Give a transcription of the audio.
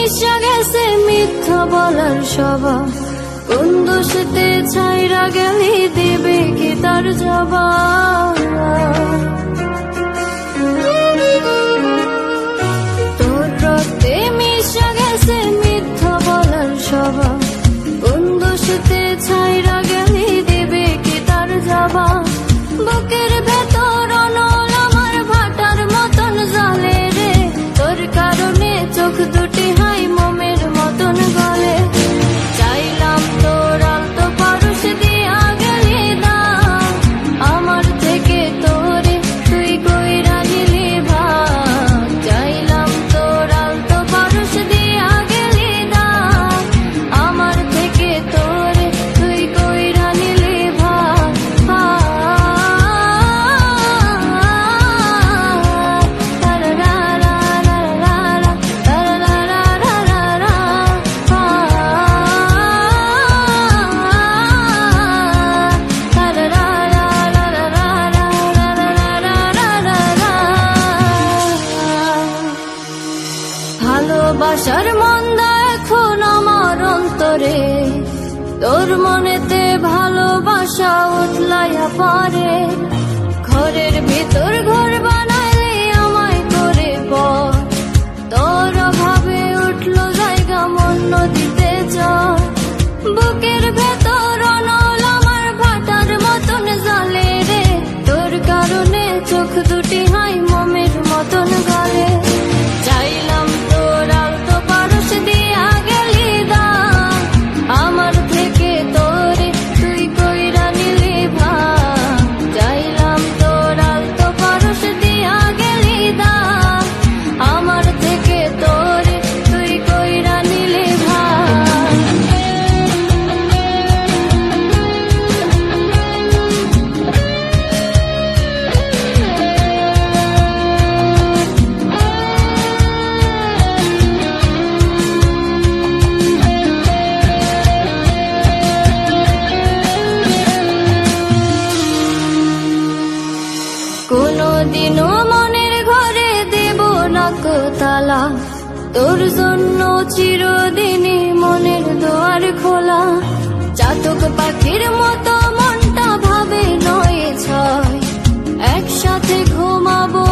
মিশা গেছে মিথ্যা বলার স্বভাব, কোন দোষেতে ছাইরা গেলি দেবে কি তার জবাব। তোর রক্তে মিশা গেছে মিথ্যা বলার স্বভাব, কোন দোষেতে ছাইরা গেলি দেবে কি তার জবাব। বুকের ভেতর অনল আমার ভাটার মতন জ্বলে রে, তোর কারণে চোখ দুটি হাই মোমের মতন গলে। চাইলাম তোর আলতো পারুষ দিয়া গেলি দাম, আমার থেকে তোরে তুই কইরা নিলি ভাগ। চাইলাম তোর আলতো পারুষ দিয়া গেলি দাম, আমার থেকে তোরে তুই কইরা নিলি ভাগ। ভালোবাসার মন্দা এখন আমার অন্তরে, তোর মনেতে ভালোবাসা উঠলাইয়া পারে। ঘরের ভিতর ঘর বানাইলে আমায় করে পর, তোর অভাবে উঠলো জায়গা মন নদীতে চর। বুকের ভেতর অনল আমার ভাটার মতন জ্বলে রে, তোর কারণে চোখ দুটি হাই মোমের মতন গলে। চাইলাম তোর আলতো পারুষ দিয়া গেলি দাম, আমার থেকে তোরে তুই কইরা নিলি ভাগ। চাইলাম তোর আলতো পারুষ দিয়া গেলি দাম, আমার থেকে তোরে তুই কইরা নিলি ভাগ। কোনদিনও মনের ঘরে দেব না কো তালা, তোর জন্য চিরদিনই মনের দুয়ার খোলা। চাতক পাখির মতো মনটা ভাবে নয় ছয়, একসাথে ঘুমাবো